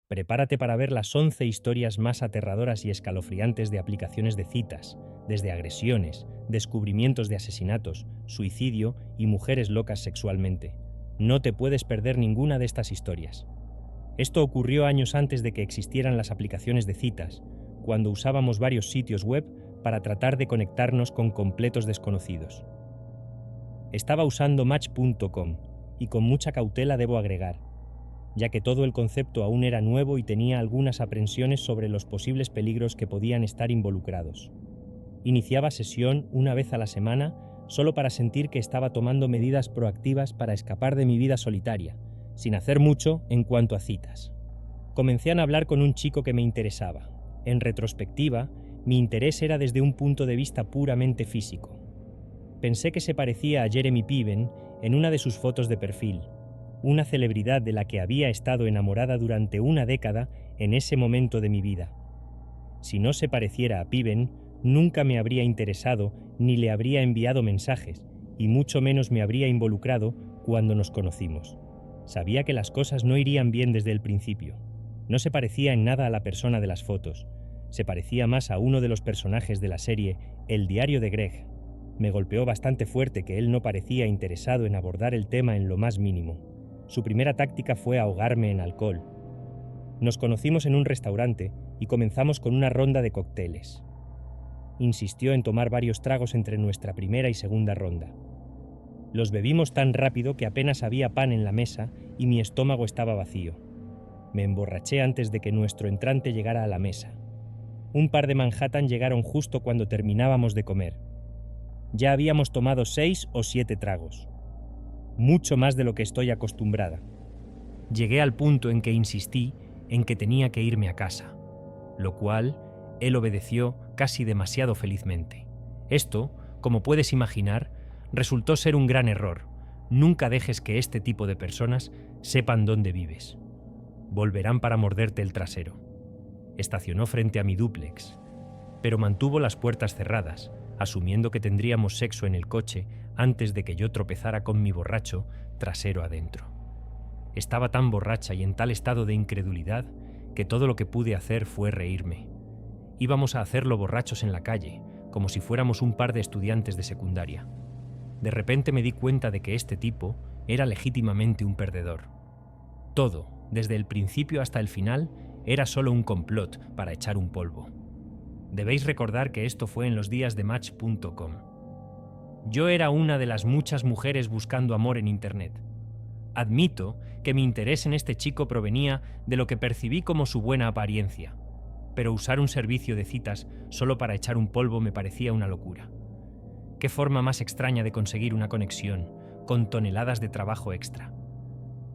Prepárate para ver las 11 historias más aterradoras y escalofriantes de aplicaciones de citas, desde agresiones, descubrimientos de asesinatos, suicidio y mujeres locas sexualmente. No te puedes perder ninguna de estas historias. Esto ocurrió años antes de que existieran las aplicaciones de citas, cuando usábamos varios sitios web para tratar de conectarnos con completos desconocidos. Estaba usando Match.com, y con mucha cautela debo agregar, ya que todo el concepto aún era nuevo y tenía algunas aprensiones sobre los posibles peligros que podían estar involucrados. Iniciaba sesión una vez a la semana solo para sentir que estaba tomando medidas proactivas para escapar de mi vida solitaria, sin hacer mucho en cuanto a citas. Comencé a hablar con un chico que me interesaba. En retrospectiva, mi interés era desde un punto de vista puramente físico. Pensé que se parecía a Jeremy Piven en una de sus fotos de perfil, una celebridad de la que había estado enamorada durante una década en ese momento de mi vida. Si no se pareciera a Piven, nunca me habría interesado ni le habría enviado mensajes, y mucho menos me habría involucrado cuando nos conocimos. Sabía que las cosas no irían bien desde el principio. No se parecía en nada a la persona de las fotos. Se parecía más a uno de los personajes de la serie El diario de Greg. Me golpeó bastante fuerte que él no parecía interesado en abordar el tema en lo más mínimo. Su primera táctica fue ahogarme en alcohol. Nos conocimos en un restaurante y comenzamos con una ronda de cócteles. Insistió en tomar varios tragos entre nuestra primera y segunda ronda. Los bebimos tan rápido que apenas había pan en la mesa y mi estómago estaba vacío. Me emborraché antes de que nuestro entrante llegara a la mesa. Un par de Manhattan llegaron justo cuando terminábamos de comer. Ya habíamos tomado 6 o 7 tragos. Mucho más de lo que estoy acostumbrada. Llegué al punto en que insistí en que tenía que irme a casa, lo cual él obedeció casi demasiado felizmente. Esto, como puedes imaginar, resultó ser un gran error. Nunca dejes que este tipo de personas sepan dónde vives. Volverán para morderte el trasero. Estacionó frente a mi dúplex, pero mantuvo las puertas cerradas, asumiendo que tendríamos sexo en el coche antes de que yo tropezara con mi borracho trasero adentro. Estaba tan borracha y en tal estado de incredulidad que todo lo que pude hacer fue reírme. Íbamos a hacerlo borrachos en la calle, como si fuéramos un par de estudiantes de secundaria. De repente me di cuenta de que este tipo era legítimamente un perdedor. Todo, desde el principio hasta el final, era solo un complot para echar un polvo. Debéis recordar que esto fue en los días de Match.com. Yo era una de las muchas mujeres buscando amor en Internet. Admito que mi interés en este chico provenía de lo que percibí como su buena apariencia, pero usar un servicio de citas solo para echar un polvo me parecía una locura. ¿Qué forma más extraña de conseguir una conexión, con toneladas de trabajo extra?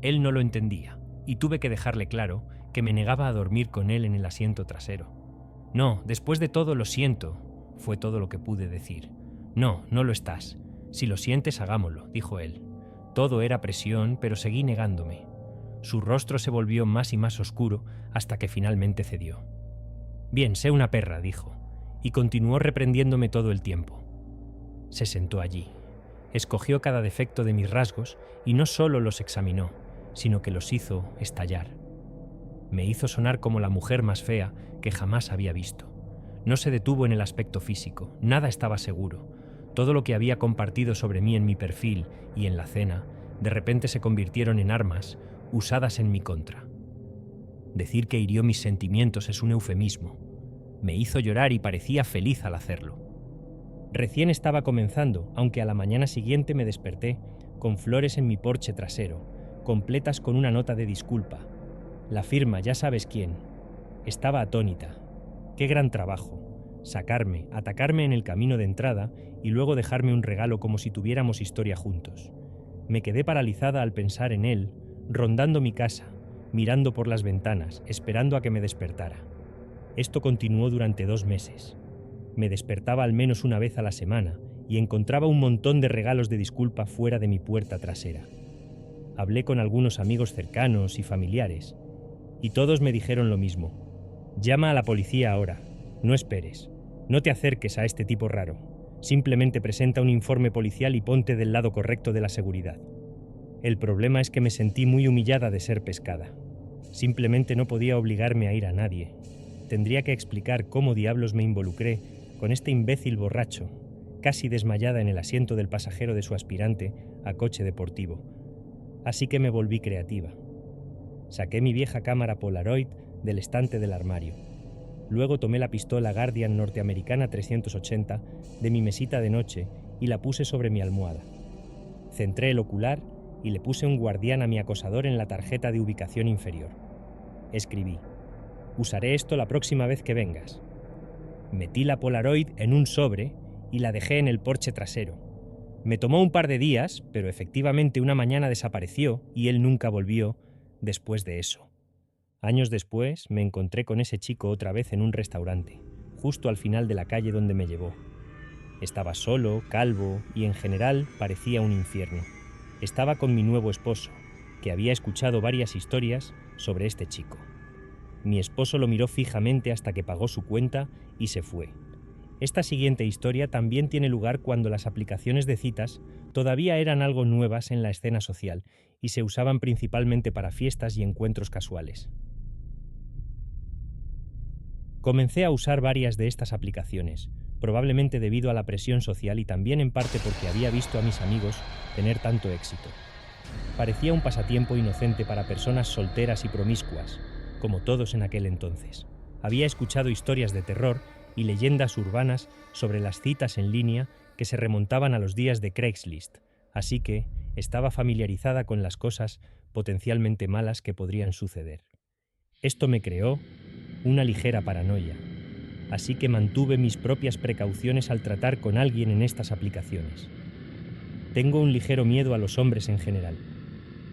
Él no lo entendía, y tuve que dejarle claro que me negaba a dormir con él en el asiento trasero. No, después de todo lo siento, fue todo lo que pude decir. No, no lo estás. Si lo sientes, hagámoslo, dijo él. Todo era presión, pero seguí negándome. Su rostro se volvió más y más oscuro hasta que finalmente cedió. Bien, sé una perra, dijo, y continuó reprendiéndome todo el tiempo. Se sentó allí. Escogió cada defecto de mis rasgos y no solo los examinó, sino que los hizo estallar. Me hizo sonar como la mujer más fea que jamás había visto. No se detuvo en el aspecto físico, nada estaba seguro. Todo lo que había compartido sobre mí en mi perfil y en la cena, de repente se convirtieron en armas usadas en mi contra. Decir que hirió mis sentimientos es un eufemismo. Me hizo llorar y parecía feliz al hacerlo. Recién estaba comenzando, aunque a la mañana siguiente me desperté con flores en mi porche trasero, completas con una nota de disculpa. La firma, ya sabes quién. Estaba atónita. Qué gran trabajo. Sacarme, atacarme en el camino de entrada y luego dejarme un regalo como si tuviéramos historia juntos. Me quedé paralizada al pensar en él, rondando mi casa, mirando por las ventanas, esperando a que me despertara. Esto continuó durante 2 meses. Me despertaba al menos una vez a la semana y encontraba un montón de regalos de disculpa fuera de mi puerta trasera. Hablé con algunos amigos cercanos y familiares, y todos me dijeron lo mismo. Llama a la policía ahora. No esperes. No te acerques a este tipo raro. Simplemente presenta un informe policial y ponte del lado correcto de la seguridad. El problema es que me sentí muy humillada de ser pescada. Simplemente no podía obligarme a ir a nadie. Tendría que explicar cómo diablos me involucré con este imbécil borracho, casi desmayada en el asiento del pasajero de su aspirante a coche deportivo. Así que me volví creativa. Saqué mi vieja cámara Polaroid del estante del armario. Luego tomé la pistola Guardian norteamericana 380 de mi mesita de noche y la puse sobre mi almohada. Centré el ocular y le puse un guardián a mi acosador en la tarjeta de ubicación inferior. Escribí: «Usaré esto la próxima vez que vengas». Metí la Polaroid en un sobre y la dejé en el porche trasero. Me tomó un par de días, pero efectivamente una mañana desapareció y él nunca volvió después de eso. Años después me encontré con ese chico otra vez en un restaurante, justo al final de la calle donde me llevó. Estaba solo, calvo y en general parecía un infierno. Estaba con mi nuevo esposo, que había escuchado varias historias sobre este chico. Mi esposo lo miró fijamente hasta que pagó su cuenta y se fue. Esta siguiente historia también tiene lugar cuando las aplicaciones de citas todavía eran algo nuevas en la escena social y se usaban principalmente para fiestas y encuentros casuales. Comencé a usar varias de estas aplicaciones, probablemente debido a la presión social y también en parte porque había visto a mis amigos tener tanto éxito. Parecía un pasatiempo inocente para personas solteras y promiscuas, como todos en aquel entonces. Había escuchado historias de terror y leyendas urbanas sobre las citas en línea que se remontaban a los días de Craigslist, así que estaba familiarizada con las cosas potencialmente malas que podrían suceder. Esto me creó una ligera paranoia, así que mantuve mis propias precauciones al tratar con alguien en estas aplicaciones. Tengo un ligero miedo a los hombres en general,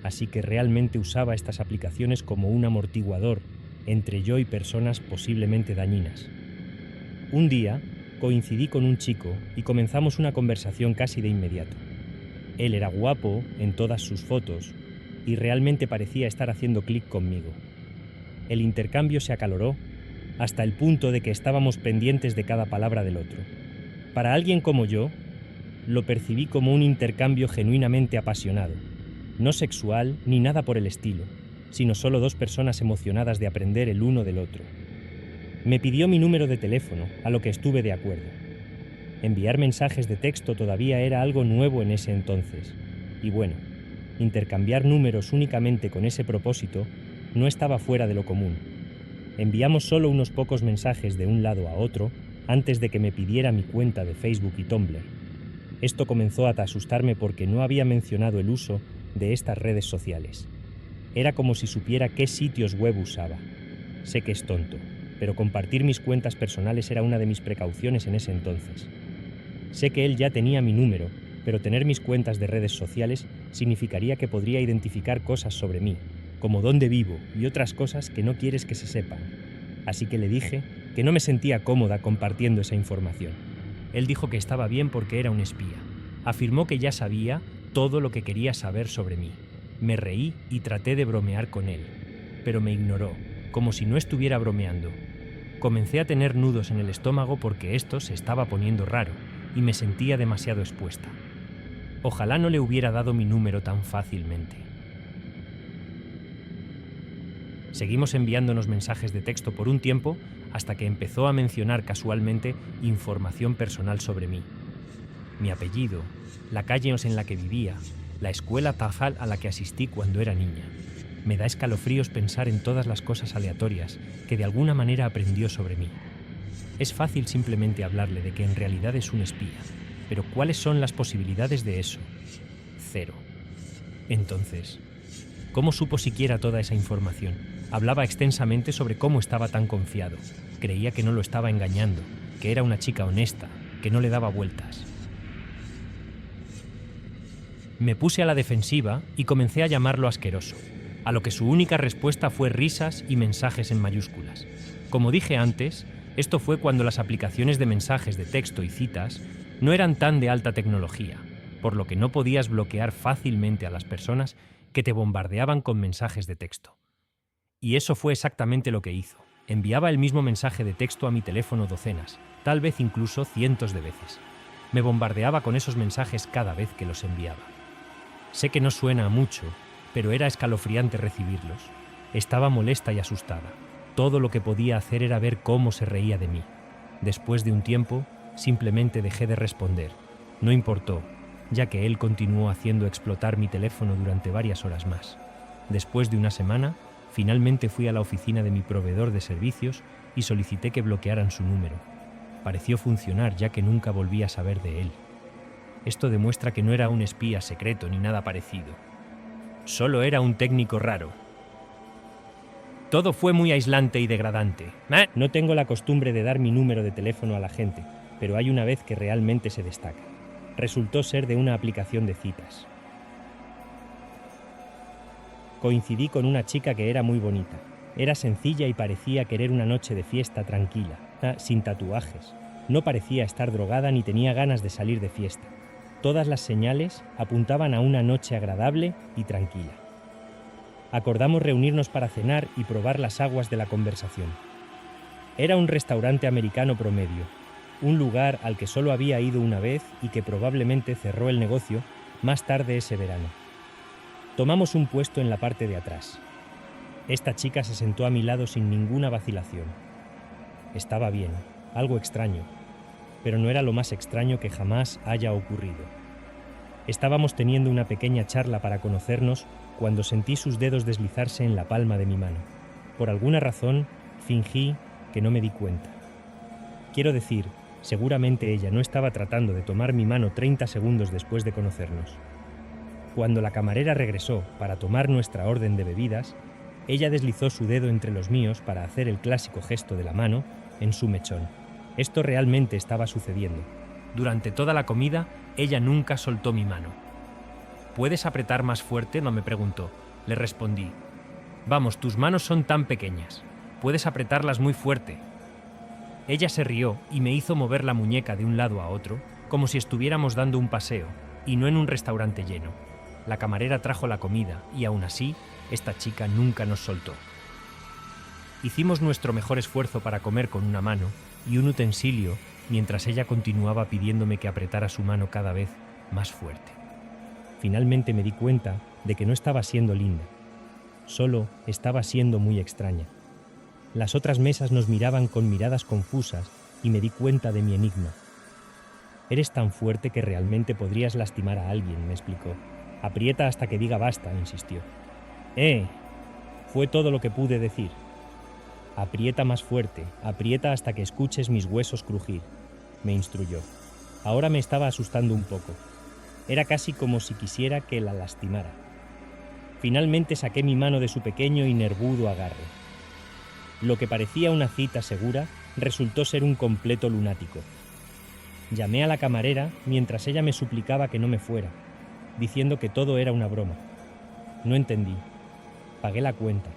así que realmente usaba estas aplicaciones como un amortiguador entre yo y personas posiblemente dañinas. Un día coincidí con un chico y comenzamos una conversación casi de inmediato. Él era guapo en todas sus fotos y realmente parecía estar haciendo clic conmigo. El intercambio se acaloró hasta el punto de que estábamos pendientes de cada palabra del otro. Para alguien como yo, lo percibí como un intercambio genuinamente apasionado, no sexual ni nada por el estilo, sino solo dos personas emocionadas de aprender el uno del otro. Me pidió mi número de teléfono, a lo que estuve de acuerdo. Enviar mensajes de texto todavía era algo nuevo en ese entonces, y bueno, intercambiar números únicamente con ese propósito no estaba fuera de lo común. Enviamos solo unos pocos mensajes de un lado a otro antes de que me pidiera mi cuenta de Facebook y Tumblr. Esto comenzó a asustarme porque no había mencionado el uso de estas redes sociales. Era como si supiera qué sitios web usaba. Sé que es tonto, pero compartir mis cuentas personales era una de mis precauciones en ese entonces. Sé que él ya tenía mi número, pero tener mis cuentas de redes sociales significaría que podría identificar cosas sobre mí, como dónde vivo y otras cosas que no quieres que se sepan. Así que le dije que no me sentía cómoda compartiendo esa información. Él dijo que estaba bien porque era un espía. Afirmó que ya sabía todo lo que quería saber sobre mí. Me reí y traté de bromear con él, pero me ignoró, como si no estuviera bromeando. Comencé a tener nudos en el estómago porque esto se estaba poniendo raro y me sentía demasiado expuesta. Ojalá no le hubiera dado mi número tan fácilmente. Seguimos enviándonos mensajes de texto por un tiempo hasta que empezó a mencionar casualmente información personal sobre mí. Mi apellido, la calle en la que vivía, la escuela Tajal a la que asistí cuando era niña. Me da escalofríos pensar en todas las cosas aleatorias que de alguna manera aprendió sobre mí. Es fácil simplemente hablarle de que en realidad es un espía, pero ¿cuáles son las posibilidades de eso? 0. Entonces, ¿cómo supo siquiera toda esa información? Hablaba extensamente sobre cómo estaba tan confiado. Creía que no lo estaba engañando, que era una chica honesta, que no le daba vueltas. Me puse a la defensiva y comencé a llamarlo asqueroso, a lo que su única respuesta fue risas y mensajes en mayúsculas. Como dije antes, esto fue cuando las aplicaciones de mensajes de texto y citas no eran tan de alta tecnología, por lo que no podías bloquear fácilmente a las personas que te bombardeaban con mensajes de texto. Y eso fue exactamente lo que hizo. Enviaba el mismo mensaje de texto a mi teléfono docenas, tal vez incluso cientos de veces. Me bombardeaba con esos mensajes cada vez que los enviaba. Sé que no suena a mucho, pero era escalofriante recibirlos. Estaba molesta y asustada. Todo lo que podía hacer era ver cómo se reía de mí. Después de un tiempo, simplemente dejé de responder. No importó, ya que él continuó haciendo explotar mi teléfono durante varias horas más. Después de una semana, finalmente fui a la oficina de mi proveedor de servicios y solicité que bloquearan su número. Pareció funcionar, ya que nunca volví a saber de él. Esto demuestra que no era un espía secreto ni nada parecido. Solo era un técnico raro. Todo fue muy aislante y degradante. No tengo la costumbre de dar mi número de teléfono a la gente, pero hay una vez que realmente se destaca. Resultó ser de una aplicación de citas. Coincidí con una chica que era muy bonita. Era sencilla y parecía querer una noche de fiesta tranquila, sin tatuajes. No parecía estar drogada ni tenía ganas de salir de fiesta. Todas las señales apuntaban a una noche agradable y tranquila. Acordamos reunirnos para cenar y probar las aguas de la conversación. Era un restaurante americano promedio, un lugar al que solo había ido una vez y que probablemente cerró el negocio más tarde ese verano. Tomamos un puesto en la parte de atrás. Esta chica se sentó a mi lado sin ninguna vacilación. Estaba bien, algo extraño, pero no era lo más extraño que jamás haya ocurrido. Estábamos teniendo una pequeña charla para conocernos cuando sentí sus dedos deslizarse en la palma de mi mano. Por alguna razón, fingí que no me di cuenta. Quiero decir, seguramente ella no estaba tratando de tomar mi mano 30 segundos después de conocernos. Cuando la camarera regresó para tomar nuestra orden de bebidas, ella deslizó su dedo entre los míos para hacer el clásico gesto de la mano en su mechón. Esto realmente estaba sucediendo. Durante toda la comida, ella nunca soltó mi mano. ¿Puedes apretar más fuerte?, no me preguntó. Le respondí. Vamos, tus manos son tan pequeñas. Puedes apretarlas muy fuerte. Ella se rió y me hizo mover la muñeca de un lado a otro, como si estuviéramos dando un paseo, y no en un restaurante lleno. La camarera trajo la comida y aún así, esta chica nunca nos soltó. Hicimos nuestro mejor esfuerzo para comer con una mano y un utensilio mientras ella continuaba pidiéndome que apretara su mano cada vez más fuerte. Finalmente me di cuenta de que no estaba siendo linda, solo estaba siendo muy extraña. Las otras mesas nos miraban con miradas confusas y me di cuenta de mi enigma. Eres tan fuerte que realmente podrías lastimar a alguien, me explicó. Aprieta hasta que diga basta, insistió. Fue todo lo que pude decir. Aprieta más fuerte, aprieta hasta que escuches mis huesos crujir, me instruyó. Ahora me estaba asustando un poco. Era casi como si quisiera que la lastimara. Finalmente saqué mi mano de su pequeño y nervudo agarre. Lo que parecía una cita segura resultó ser un completo lunático. Llamé a la camarera mientras ella me suplicaba que no me fuera, diciendo que todo era una broma. No entendí. Pagué la cuenta.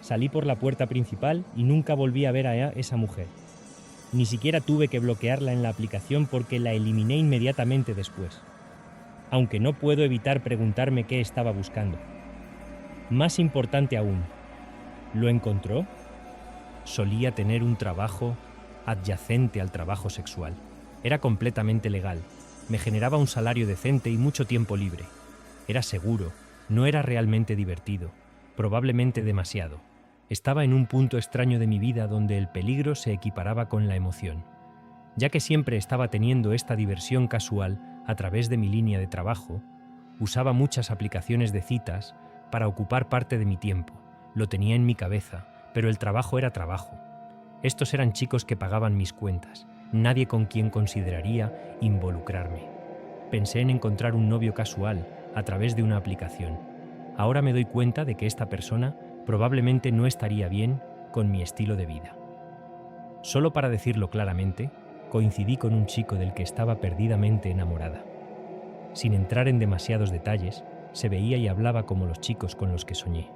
Salí por la puerta principal y nunca volví a ver a esa mujer. Ni siquiera tuve que bloquearla en la aplicación porque la eliminé inmediatamente después. Aunque no puedo evitar preguntarme qué estaba buscando. Más importante aún, ¿lo encontró? Solía tener un trabajo adyacente al trabajo sexual. Era completamente legal. Me generaba un salario decente y mucho tiempo libre. Era seguro, no era realmente divertido, probablemente demasiado. Estaba en un punto extraño de mi vida donde el peligro se equiparaba con la emoción. Ya que siempre estaba teniendo esta diversión casual a través de mi línea de trabajo, usaba muchas aplicaciones de citas para ocupar parte de mi tiempo. Lo tenía en mi cabeza, pero el trabajo era trabajo. Estos eran chicos que pagaban mis cuentas, nadie con quien consideraría involucrarme. Pensé en encontrar un novio casual a través de una aplicación. Ahora me doy cuenta de que esta persona probablemente no estaría bien con mi estilo de vida. Solo para decirlo claramente, coincidí con un chico del que estaba perdidamente enamorada. Sin entrar en demasiados detalles, se veía y hablaba como los chicos con los que soñé.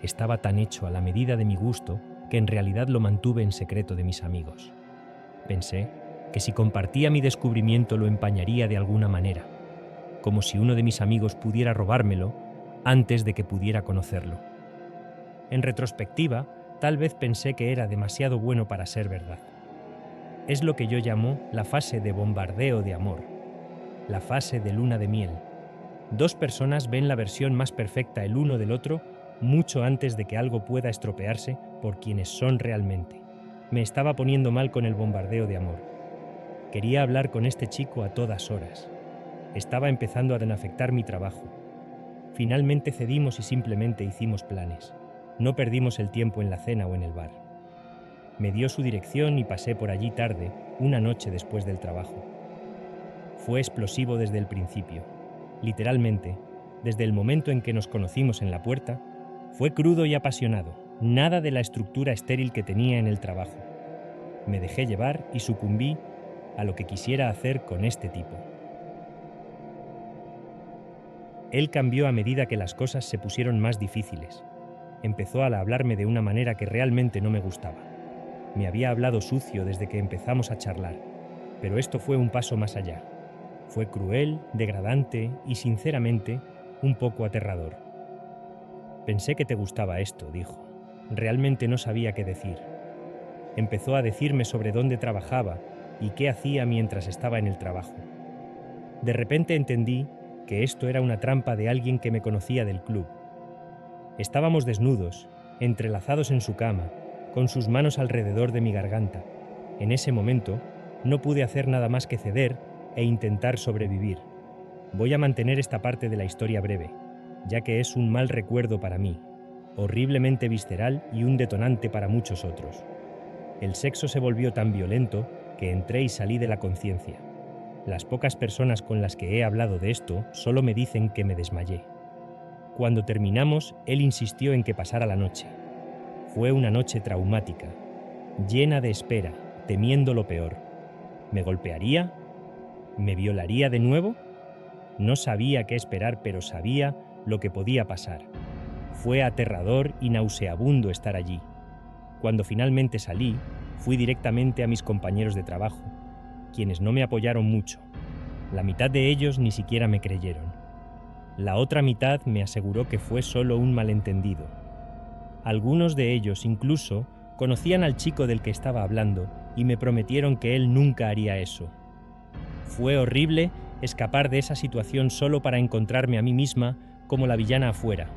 Estaba tan hecho a la medida de mi gusto que en realidad lo mantuve en secreto de mis amigos. Pensé que si compartía mi descubrimiento lo empañaría de alguna manera, como si uno de mis amigos pudiera robármelo antes de que pudiera conocerlo. En retrospectiva, tal vez pensé que era demasiado bueno para ser verdad. Es lo que yo llamo la fase de bombardeo de amor, la fase de luna de miel. Dos personas ven la versión más perfecta el uno del otro mucho antes de que algo pueda estropearse por quienes son realmente. Me estaba poniendo mal con el bombardeo de amor. Quería hablar con este chico a todas horas. Estaba empezando a afectar mi trabajo. Finalmente cedimos y simplemente hicimos planes. No perdimos el tiempo en la cena o en el bar. Me dio su dirección y pasé por allí tarde, una noche después del trabajo. Fue explosivo desde el principio. Literalmente, desde el momento en que nos conocimos en la puerta, fue crudo y apasionado, nada de la estructura estéril que tenía en el trabajo. Me dejé llevar y sucumbí a lo que quisiera hacer con este tipo. Él cambió a medida que las cosas se pusieron más difíciles. Empezó a hablarme de una manera que realmente no me gustaba. Me había hablado sucio desde que empezamos a charlar, pero esto fue un paso más allá. Fue cruel, degradante y, sinceramente, un poco aterrador. Pensé que te gustaba esto, dijo. Realmente no sabía qué decir. Empezó a decirme sobre dónde trabajaba y qué hacía mientras estaba en el trabajo. De repente entendí que esto era una trampa de alguien que me conocía del club. Estábamos desnudos, entrelazados en su cama, con sus manos alrededor de mi garganta. En ese momento, no pude hacer nada más que ceder e intentar sobrevivir. Voy a mantener esta parte de la historia breve, ya que es un mal recuerdo para mí, horriblemente visceral y un detonante para muchos otros. El sexo se volvió tan violento que entré y salí de la conciencia. Las pocas personas con las que he hablado de esto solo me dicen que me desmayé. Cuando terminamos, él insistió en que pasara la noche. Fue una noche traumática, llena de espera, temiendo lo peor. ¿Me golpearía? ¿Me violaría de nuevo? No sabía qué esperar, pero sabía lo que podía pasar. Fue aterrador y nauseabundo estar allí. Cuando finalmente salí, fui directamente a mis compañeros de trabajo, quienes no me apoyaron mucho. La mitad de ellos ni siquiera me creyeron. La otra mitad me aseguró que fue solo un malentendido. Algunos de ellos incluso conocían al chico del que estaba hablando y me prometieron que él nunca haría eso. Fue horrible escapar de esa situación solo para encontrarme a mí misma como la villana afuera.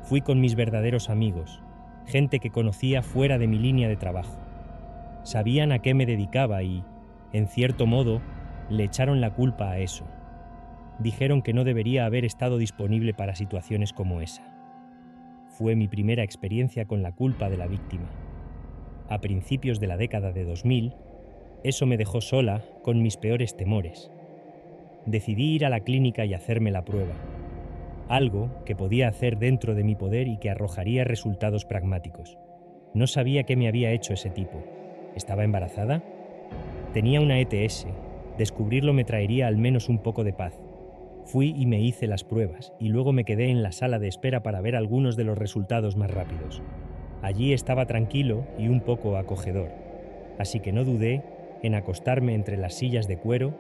Fui con mis verdaderos amigos, gente que conocía fuera de mi línea de trabajo. Sabían a qué me dedicaba y, en cierto modo, le echaron la culpa a eso. Dijeron que no debería haber estado disponible para situaciones como esa. Fue mi primera experiencia con la culpa de la víctima. A principios de la década de 2000, eso me dejó sola con mis peores temores. Decidí ir a la clínica y hacerme la prueba. Algo que podía hacer dentro de mi poder y que arrojaría resultados pragmáticos. No sabía qué me había hecho ese tipo. ¿Estaba embarazada? Tenía una ETS. Descubrirlo me traería al menos un poco de paz. Fui y me hice las pruebas, y luego me quedé en la sala de espera para ver algunos de los resultados más rápidos. Allí estaba tranquilo y un poco acogedor, así que no dudé en acostarme entre las sillas de cuero,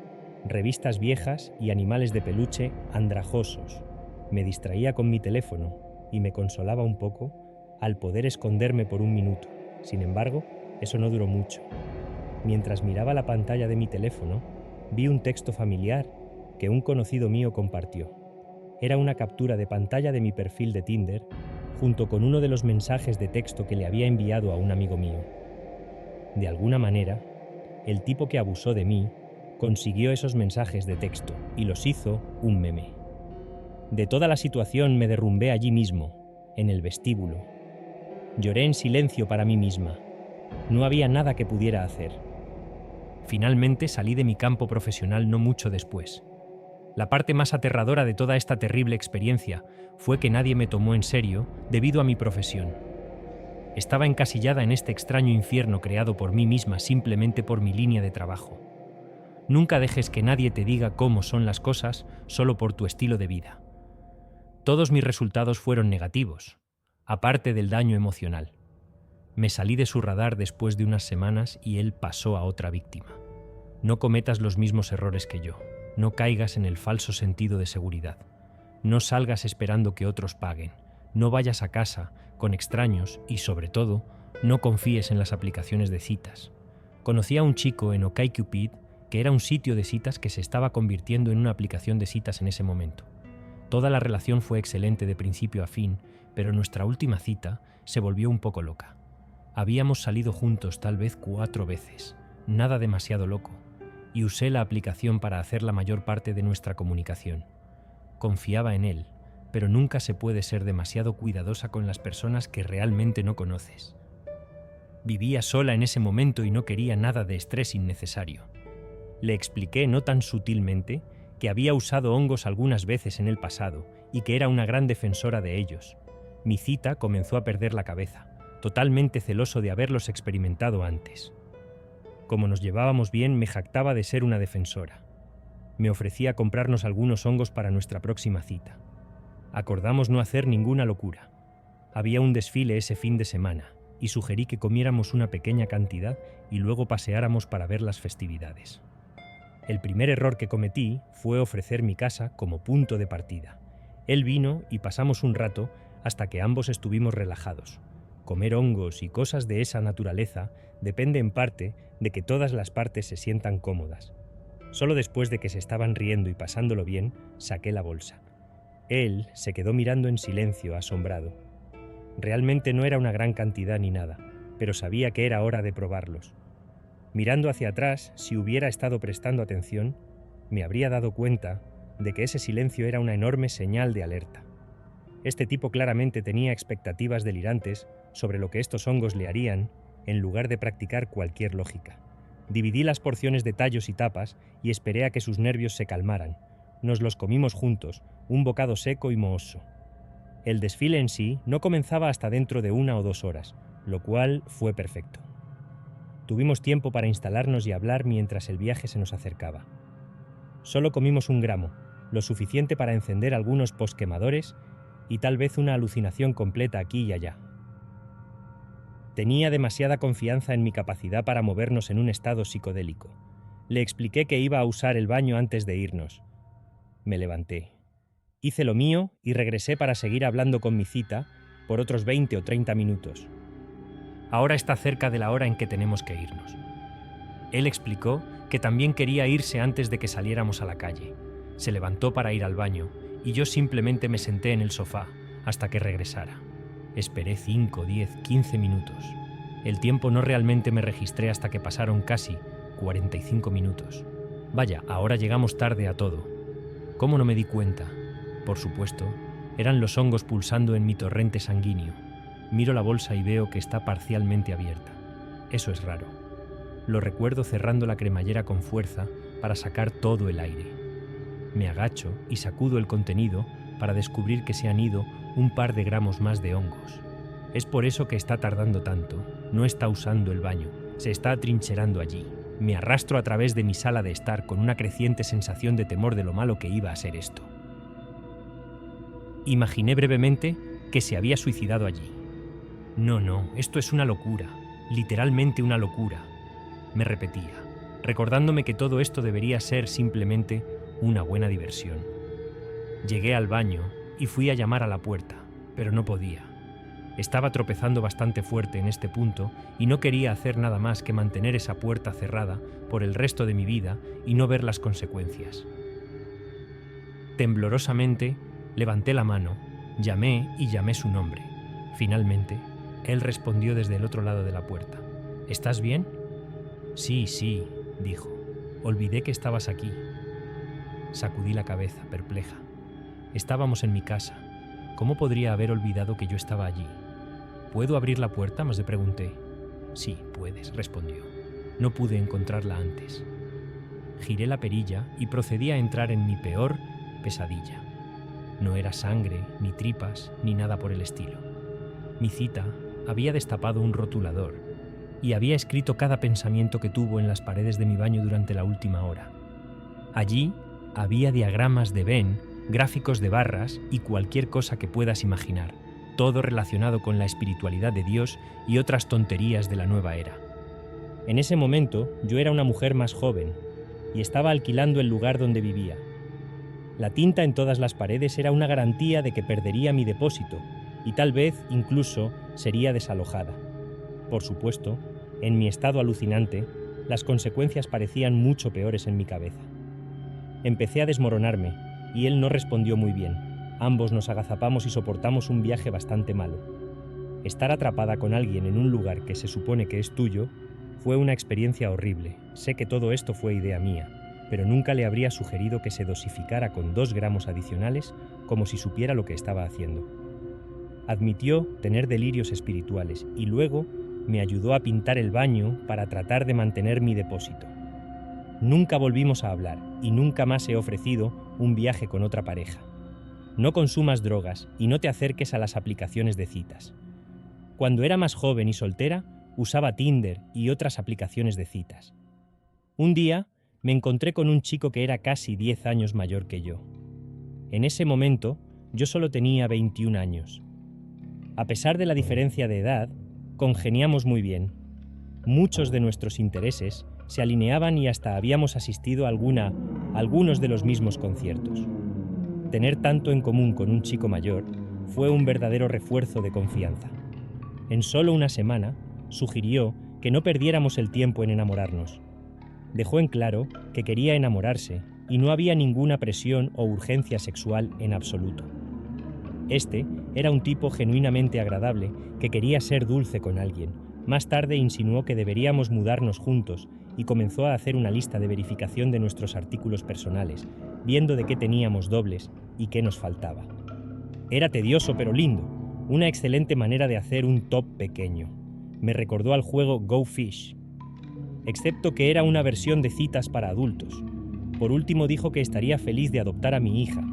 revistas viejas y animales de peluche andrajosos. Me distraía con mi teléfono y me consolaba un poco al poder esconderme por un minuto. Sin embargo, eso no duró mucho. Mientras miraba la pantalla de mi teléfono, vi un texto familiar que un conocido mío compartió. Era una captura de pantalla de mi perfil de Tinder, junto con uno de los mensajes de texto que le había enviado a un amigo mío. De alguna manera, el tipo que abusó de mí consiguió esos mensajes de texto y los hizo un meme. De toda la situación me derrumbé allí mismo, en el vestíbulo. Lloré en silencio para mí misma. No había nada que pudiera hacer. Finalmente salí de mi campo profesional no mucho después. La parte más aterradora de toda esta terrible experiencia fue que nadie me tomó en serio debido a mi profesión. Estaba encasillada en este extraño infierno creado por mí misma simplemente por mi línea de trabajo. Nunca dejes que nadie te diga cómo son las cosas solo por tu estilo de vida. Todos mis resultados fueron negativos, aparte del daño emocional. Me salí de su radar después de unas semanas y él pasó a otra víctima. No cometas los mismos errores que yo. No caigas en el falso sentido de seguridad. No salgas esperando que otros paguen. No vayas a casa con extraños y, sobre todo, no confíes en las aplicaciones de citas. Conocí a un chico en OkCupid que era un sitio de citas que se estaba convirtiendo en una aplicación de citas en ese momento. Toda la relación fue excelente de principio a fin, pero nuestra última cita se volvió un poco loca. Habíamos salido juntos tal vez 4 veces, nada demasiado loco, y usé la aplicación para hacer la mayor parte de nuestra comunicación. Confiaba en él, pero nunca se puede ser demasiado cuidadosa con las personas que realmente no conoces. Vivía sola en ese momento y no quería nada de estrés innecesario. Le expliqué no tan sutilmente que había usado hongos algunas veces en el pasado y que era una gran defensora de ellos. Mi cita comenzó a perder la cabeza, totalmente celoso de haberlos experimentado antes. Como nos llevábamos bien, me jactaba de ser una defensora. Me ofrecía comprarnos algunos hongos para nuestra próxima cita. Acordamos no hacer ninguna locura. Había un desfile ese fin de semana y sugerí que comiéramos una pequeña cantidad y luego paseáramos para ver las festividades. El primer error que cometí fue ofrecer mi casa como punto de partida. Él vino y pasamos un rato hasta que ambos estuvimos relajados. Comer hongos y cosas de esa naturaleza depende en parte de que todas las partes se sientan cómodas. Solo después de que se estaban riendo y pasándolo bien, saqué la bolsa. Él se quedó mirando en silencio, asombrado. Realmente no era una gran cantidad ni nada, pero sabía que era hora de probarlos. Mirando hacia atrás, si hubiera estado prestando atención, me habría dado cuenta de que ese silencio era una enorme señal de alerta. Este tipo claramente tenía expectativas delirantes sobre lo que estos hongos le harían en lugar de practicar cualquier lógica. Dividí las porciones de tallos y tapas y esperé a que sus nervios se calmaran. Nos los comimos juntos, un bocado seco y mohoso. El desfile en sí no comenzaba hasta dentro de 1 o 2 horas, lo cual fue perfecto. Tuvimos tiempo para instalarnos y hablar mientras el viaje se nos acercaba. Solo comimos 1 gramo, lo suficiente para encender algunos posquemadores y tal vez una alucinación completa aquí y allá. Tenía demasiada confianza en mi capacidad para movernos en un estado psicodélico. Le expliqué que iba a usar el baño antes de irnos. Me levanté. Hice lo mío y regresé para seguir hablando con mi cita por otros 20 o 30 minutos. Ahora está cerca de la hora en que tenemos que irnos. Él explicó que también quería irse antes de que saliéramos a la calle. Se levantó para ir al baño y yo simplemente me senté en el sofá hasta que regresara. Esperé 5, 10, 15 minutos. El tiempo no realmente me registré hasta que pasaron casi 45 minutos. Vaya, ahora llegamos tarde a todo. ¿Cómo no me di cuenta? Por supuesto, eran los hongos pulsando en mi torrente sanguíneo. Miro la bolsa y veo que está parcialmente abierta. Eso es raro. Lo recuerdo cerrando la cremallera con fuerza para sacar todo el aire. Me agacho y sacudo el contenido para descubrir que se han ido un par de gramos más de hongos. Es por eso que está tardando tanto. No está usando el baño. Se está atrincherando allí. Me arrastro a través de mi sala de estar con una creciente sensación de temor de lo malo que iba a ser esto. Imaginé brevemente que se había suicidado allí. No, esto es una locura. Literalmente una locura. Me repetía, recordándome que todo esto debería ser simplemente una buena diversión. Llegué al baño y fui a llamar a la puerta, pero no podía. Estaba tropezando bastante fuerte en este punto y no quería hacer nada más que mantener esa puerta cerrada por el resto de mi vida y no ver las consecuencias. Temblorosamente, levanté la mano, llamé y llamé su nombre. Finalmente, él respondió desde el otro lado de la puerta. ¿Estás bien? Sí, dijo. Olvidé que estabas aquí. Sacudí la cabeza, perpleja. Estábamos en mi casa. ¿Cómo podría haber olvidado que yo estaba allí? ¿Puedo abrir la puerta?, le pregunté. Sí, puedes, respondió. No pude encontrarla antes. Giré la perilla y procedí a entrar en mi peor pesadilla. No era sangre, ni tripas, ni nada por el estilo. Mi cita había destapado un rotulador y había escrito cada pensamiento que tuvo en las paredes de mi baño durante la última hora. Allí había diagramas de Venn, gráficos de barras y cualquier cosa que puedas imaginar, todo relacionado con la espiritualidad de Dios y otras tonterías de la nueva era. En ese momento yo era una mujer más joven y estaba alquilando el lugar donde vivía. La tinta en todas las paredes era una garantía de que perdería mi depósito y tal vez incluso sería desalojada. Por supuesto, en mi estado alucinante, las consecuencias parecían mucho peores en mi cabeza. Empecé a desmoronarme y él no respondió muy bien. Ambos nos agazapamos y soportamos un viaje bastante malo. Estar atrapada con alguien en un lugar que se supone que es tuyo fue una experiencia horrible. Sé que todo esto fue idea mía, pero nunca le habría sugerido que se dosificara con 2 gramos adicionales como si supiera lo que estaba haciendo. Admitió tener delirios espirituales y luego me ayudó a pintar el baño para tratar de mantener mi depósito. Nunca volvimos a hablar y nunca más he ofrecido un viaje con otra pareja. No consumas drogas y no te acerques a las aplicaciones de citas. Cuando era más joven y soltera, usaba Tinder y otras aplicaciones de citas. Un día me encontré con un chico que era casi 10 años mayor que yo. En ese momento, yo solo tenía 21 años. A pesar de la diferencia de edad, congeniamos muy bien. Muchos de nuestros intereses se alineaban y hasta habíamos asistido a algunos de los mismos conciertos. Tener tanto en común con un chico mayor fue un verdadero refuerzo de confianza. En solo una semana, sugirió que no perdiéramos el tiempo en enamorarnos. Dejó en claro que quería enamorarse y no había ninguna presión o urgencia sexual en absoluto. Este era un tipo genuinamente agradable que quería ser dulce con alguien. Más tarde insinuó que deberíamos mudarnos juntos y comenzó a hacer una lista de verificación de nuestros artículos personales, viendo de qué teníamos dobles y qué nos faltaba. Era tedioso pero lindo, una excelente manera de hacer un top pequeño. Me recordó al juego Go Fish, excepto que era una versión de citas para adultos. Por último dijo que estaría feliz de adoptar a mi hija.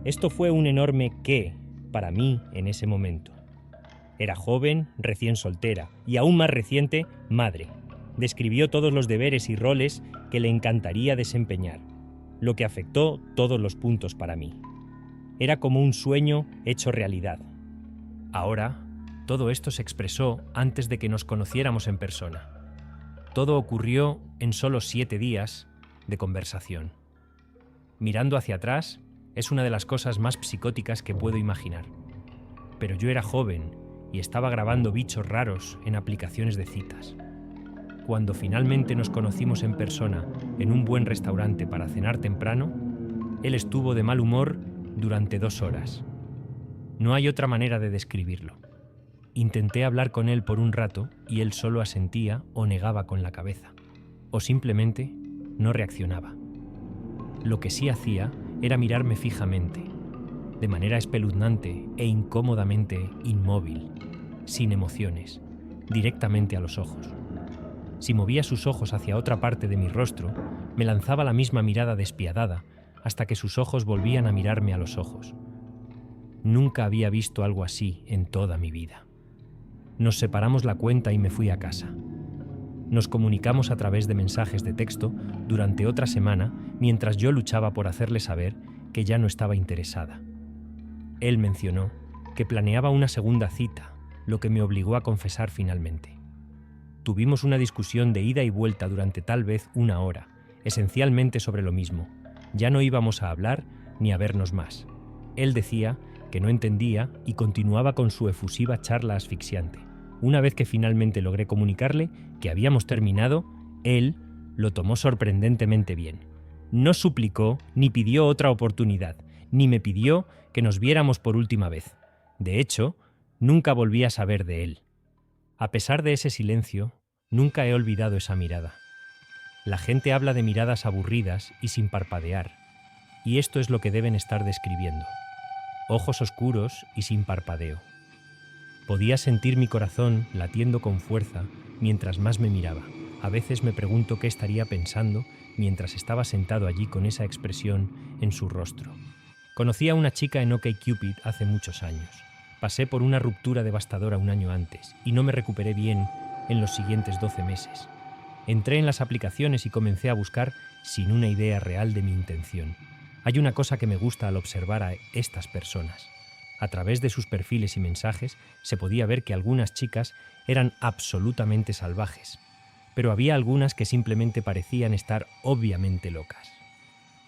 Esto fue un enorme qué para mí en ese momento. Era joven, recién soltera y aún más reciente, madre. Describió todos los deberes y roles que le encantaría desempeñar, lo que afectó todos los puntos para mí. Era como un sueño hecho realidad. Ahora, todo esto se expresó antes de que nos conociéramos en persona. Todo ocurrió en solo 7 días de conversación. Mirando hacia atrás, es una de las cosas más psicóticas que puedo imaginar. Pero yo era joven y estaba grabando bichos raros en aplicaciones de citas. Cuando finalmente nos conocimos en persona en un buen restaurante para cenar temprano, él estuvo de mal humor durante 2 horas. No hay otra manera de describirlo. Intenté hablar con él por un rato y él solo asentía o negaba con la cabeza, o simplemente no reaccionaba. Lo que sí hacía era mirarme fijamente, de manera espeluznante e incómodamente inmóvil, sin emociones, directamente a los ojos. Si movía sus ojos hacia otra parte de mi rostro, me lanzaba la misma mirada despiadada hasta que sus ojos volvían a mirarme a los ojos. Nunca había visto algo así en toda mi vida. Nos separamos la cuenta y me fui a casa. Nos comunicamos a través de mensajes de texto durante otra semana mientras yo luchaba por hacerle saber que ya no estaba interesada. Él mencionó que planeaba una segunda cita, lo que me obligó a confesar finalmente. Tuvimos una discusión de ida y vuelta durante tal vez 1 hora, esencialmente sobre lo mismo. Ya no íbamos a hablar ni a vernos más. Él decía que no entendía y continuaba con su efusiva charla asfixiante. Una vez que finalmente logré comunicarle que habíamos terminado, él lo tomó sorprendentemente bien. No suplicó ni pidió otra oportunidad, ni me pidió que nos viéramos por última vez. De hecho, nunca volví a saber de él. A pesar de ese silencio, nunca he olvidado esa mirada. La gente habla de miradas aburridas y sin parpadear, y esto es lo que deben estar describiendo. Ojos oscuros y sin parpadeo. Podía sentir mi corazón latiendo con fuerza mientras más me miraba. A veces me pregunto qué estaría pensando mientras estaba sentado allí con esa expresión en su rostro. Conocí a una chica en OkCupid hace muchos años. Pasé por una ruptura devastadora 1 año antes y no me recuperé bien en los siguientes 12 meses. Entré en las aplicaciones y comencé a buscar sin una idea real de mi intención. Hay una cosa que me gusta al observar a estas personas. A través de sus perfiles y mensajes se podía ver que algunas chicas eran absolutamente salvajes, pero había algunas que simplemente parecían estar obviamente locas.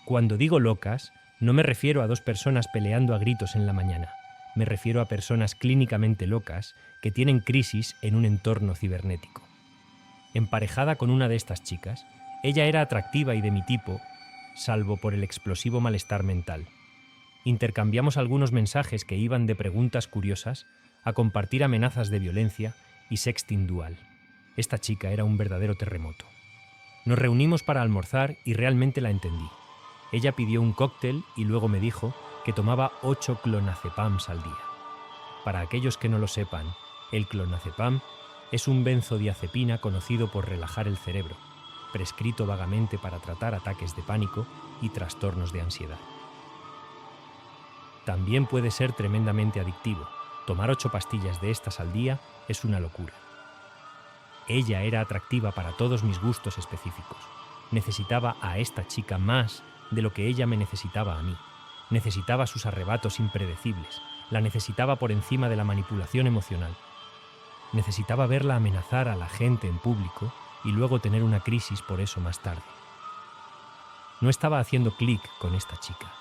Cuando digo locas, no me refiero a 2 personas peleando a gritos en la mañana. Me refiero a personas clínicamente locas que tienen crisis en un entorno cibernético. Emparejada con una de estas chicas, ella era atractiva y de mi tipo, salvo por el explosivo malestar mental. Intercambiamos algunos mensajes que iban de preguntas curiosas a compartir amenazas de violencia y sexting dual. Esta chica era un verdadero terremoto. Nos reunimos para almorzar y realmente la entendí. Ella pidió un cóctel y luego me dijo que tomaba 8 clonazepams al día. Para aquellos que no lo sepan, el clonazepam es un benzodiazepina conocido por relajar el cerebro, prescrito vagamente para tratar ataques de pánico y trastornos de ansiedad. También puede ser tremendamente adictivo. Tomar 8 pastillas de estas al día es una locura. Ella era atractiva para todos mis gustos específicos. Necesitaba a esta chica más de lo que ella me necesitaba a mí. Necesitaba sus arrebatos impredecibles. La necesitaba por encima de la manipulación emocional. Necesitaba verla amenazar a la gente en público y luego tener una crisis por eso más tarde. No estaba haciendo clic con esta chica.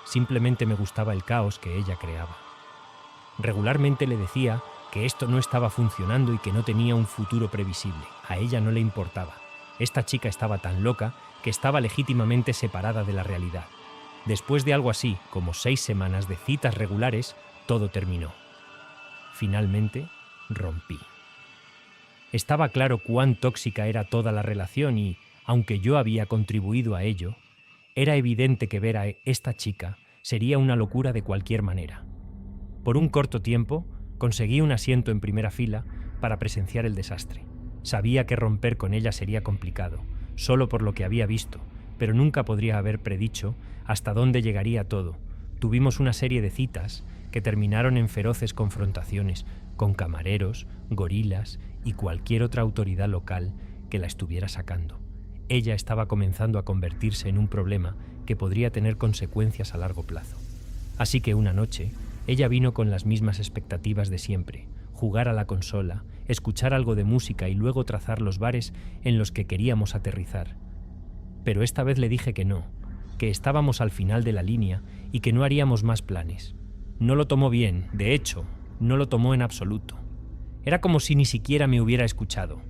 Simplemente me gustaba el caos que ella creaba. Regularmente le decía que esto no estaba funcionando y que no tenía un futuro previsible. A ella no le importaba. Esta chica estaba tan loca que estaba legítimamente separada de la realidad. Después de algo así, como 6 semanas de citas regulares, todo terminó. Finalmente, rompí. Estaba claro cuán tóxica era toda la relación y, aunque yo había contribuido a ello, era evidente que ver a esta chica sería una locura de cualquier manera. Por un corto tiempo, conseguí un asiento en primera fila para presenciar el desastre. Sabía que romper con ella sería complicado, solo por lo que había visto, pero nunca podría haber predicho hasta dónde llegaría todo. Tuvimos una serie de citas que terminaron en feroces confrontaciones con camareros, gorilas y cualquier otra autoridad local que la estuviera sacando. Ella estaba comenzando a convertirse en un problema que podría tener consecuencias a largo plazo. Así que una noche, ella vino con las mismas expectativas de siempre: jugar a la consola, escuchar algo de música y luego trazar los bares en los que queríamos aterrizar. Pero esta vez le dije que no, que estábamos al final de la línea y que no haríamos más planes. No lo tomó bien, de hecho, no lo tomó en absoluto. Era como si ni siquiera me hubiera escuchado.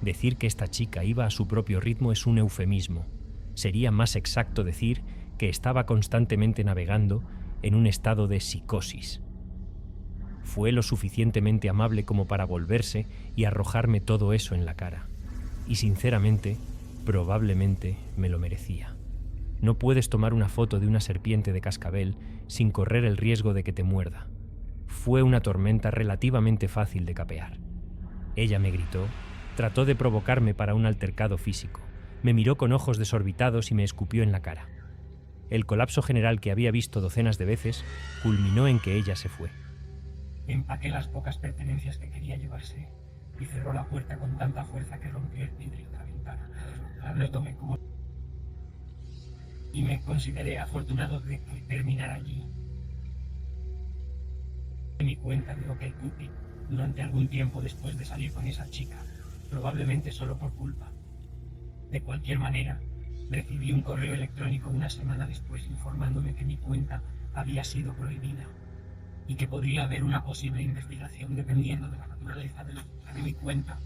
Decir que esta chica iba a su propio ritmo es un eufemismo. Sería más exacto decir que estaba constantemente navegando en un estado de psicosis. Fue lo suficientemente amable como para volverse y arrojarme todo eso en la cara. Y sinceramente, probablemente me lo merecía. No puedes tomar una foto de una serpiente de cascabel sin correr el riesgo de que te muerda. Fue una tormenta relativamente fácil de capear. Ella me gritó, trató de provocarme para un altercado físico, me miró con ojos desorbitados y me escupió en la cara. El colapso general que había visto docenas de veces culminó en que ella se fue. Empaqué las pocas pertenencias que quería llevarse y cerró la puerta con tanta fuerza que rompió el vidrio de la ventana. Lo tomé como... y me consideré afortunado de que terminara allí. Me di cuenta de lo que cumplí durante algún tiempo después de salir con esa chica, probablemente solo por culpa. De cualquier manera, recibí un correo electrónico una semana después informándome que mi cuenta había sido prohibida y que podría haber una posible investigación dependiendo de la naturaleza de mi cuenta.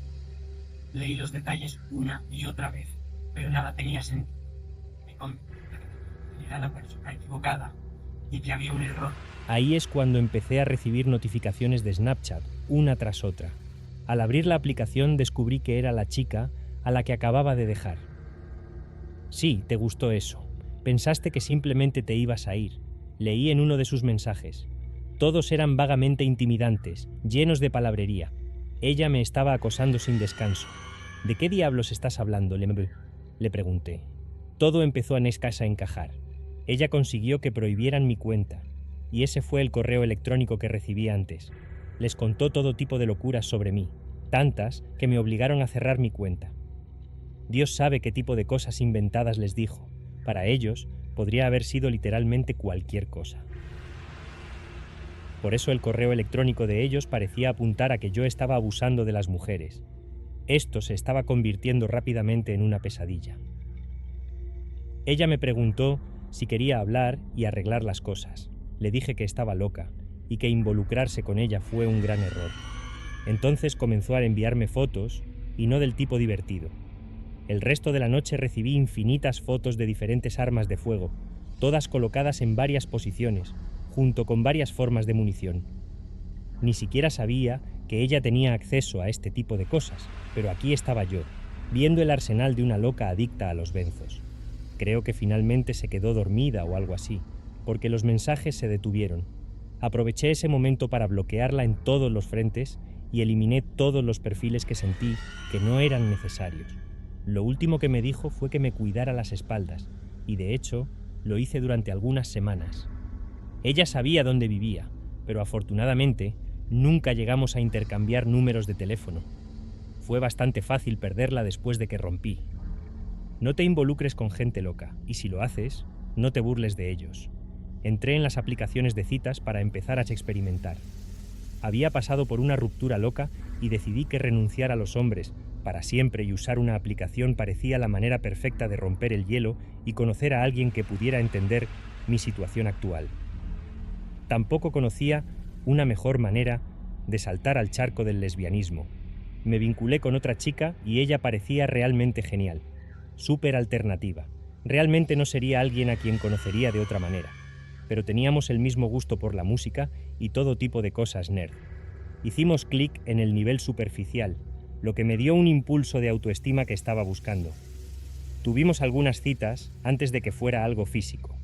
Leí los detalles una y otra vez, pero nada tenía sentido. Me convencí de que era la persona equivocada y que había un error. Ahí es cuando empecé a recibir notificaciones de Snapchat, una tras otra. Al abrir la aplicación descubrí que era la chica a la que acababa de dejar. Sí, te gustó eso. Pensaste que simplemente te ibas a ir. Leí en uno de sus mensajes. Todos eran vagamente intimidantes, llenos de palabrería. Ella me estaba acosando sin descanso. ¿De qué diablos estás hablando, Lembre?, le pregunté. Todo empezó a encajar. Ella consiguió que prohibieran mi cuenta, y ese fue el correo electrónico que recibí antes. Les contó todo tipo de locuras sobre mí, tantas que me obligaron a cerrar mi cuenta. Dios sabe qué tipo de cosas inventadas les dijo. Para ellos, podría haber sido literalmente cualquier cosa. Por eso el correo electrónico de ellos parecía apuntar a que yo estaba abusando de las mujeres. Esto se estaba convirtiendo rápidamente en una pesadilla. Ella me preguntó si quería hablar y arreglar las cosas. Le dije que estaba loca y que involucrarse con ella fue un gran error. Entonces comenzó a enviarme fotos, y no del tipo divertido. El resto de la noche recibí infinitas fotos de diferentes armas de fuego, todas colocadas en varias posiciones, junto con varias formas de munición. Ni siquiera sabía que ella tenía acceso a este tipo de cosas, pero aquí estaba yo, viendo el arsenal de una loca adicta a los benzos. Creo que finalmente se quedó dormida o algo así, porque los mensajes se detuvieron. Aproveché ese momento para bloquearla en todos los frentes y eliminé todos los perfiles que sentí que no eran necesarios. Lo último que me dijo fue que me cuidara las espaldas, y de hecho, lo hice durante algunas semanas. Ella sabía dónde vivía, pero afortunadamente nunca llegamos a intercambiar números de teléfono. Fue bastante fácil perderla después de que rompí. No te involucres con gente loca, y si lo haces, no te burles de ellos. Entré en las aplicaciones de citas para empezar a experimentar. Había pasado por una ruptura loca y decidí que renunciar a los hombres para siempre y usar una aplicación parecía la manera perfecta de romper el hielo y conocer a alguien que pudiera entender mi situación actual. Tampoco conocía una mejor manera de saltar al charco del lesbianismo. Me vinculé con otra chica y ella parecía realmente genial, súper alternativa. Realmente no sería alguien a quien conocería de otra manera, pero teníamos el mismo gusto por la música y todo tipo de cosas nerd. Hicimos clic en el nivel superficial, lo que me dio un impulso de autoestima que estaba buscando. Tuvimos algunas citas antes de que fuera algo físico.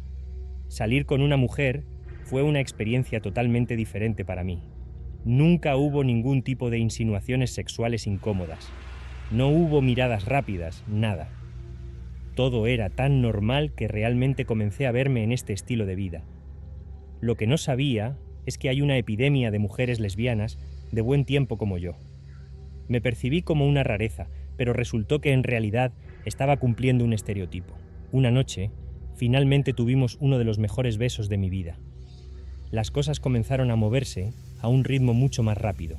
Salir con una mujer fue una experiencia totalmente diferente para mí. Nunca hubo ningún tipo de insinuaciones sexuales incómodas. No hubo miradas rápidas, nada. Todo era tan normal que realmente comencé a verme en este estilo de vida. Lo que no sabía es que hay una epidemia de mujeres lesbianas de buen tiempo como yo. Me percibí como una rareza, pero resultó que en realidad estaba cumpliendo un estereotipo. Una noche, finalmente tuvimos uno de los mejores besos de mi vida. Las cosas comenzaron a moverse a un ritmo mucho más rápido.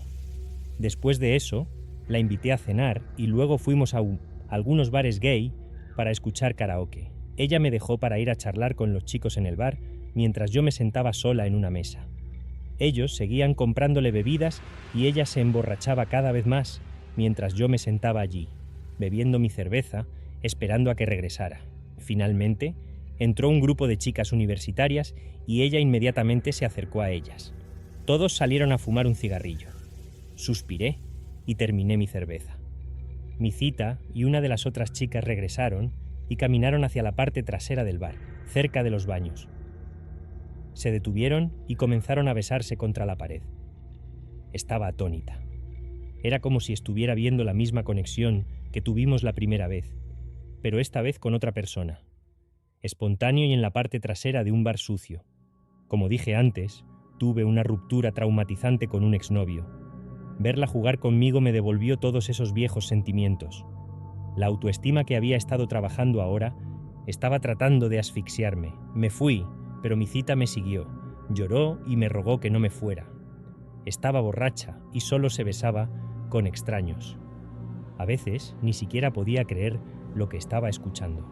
Después de eso, la invité a cenar y luego fuimos a algunos bares gay para escuchar karaoke. Ella me dejó para ir a charlar con los chicos en el bar mientras yo me sentaba sola en una mesa. Ellos seguían comprándole bebidas y ella se emborrachaba cada vez más mientras yo me sentaba allí, bebiendo mi cerveza, esperando a que regresara. Finalmente, entró un grupo de chicas universitarias y ella inmediatamente se acercó a ellas. Todos salieron a fumar un cigarrillo. Suspiré y terminé mi cerveza. Mi cita y una de las otras chicas regresaron y caminaron hacia la parte trasera del bar, cerca de los baños. Se detuvieron y comenzaron a besarse contra la pared. Estaba atónita. Era como si estuviera viendo la misma conexión que tuvimos la primera vez, pero esta vez con otra persona. Espontáneo y en la parte trasera de un bar sucio. Como dije antes, tuve una ruptura traumatizante con un exnovio. Verla jugar conmigo me devolvió todos esos viejos sentimientos. La autoestima que había estado trabajando ahora estaba tratando de asfixiarme. Me fui, pero mi cita me siguió. Lloró y me rogó que no me fuera. Estaba borracha y solo se besaba con extraños. A veces ni siquiera podía creer lo que estaba escuchando.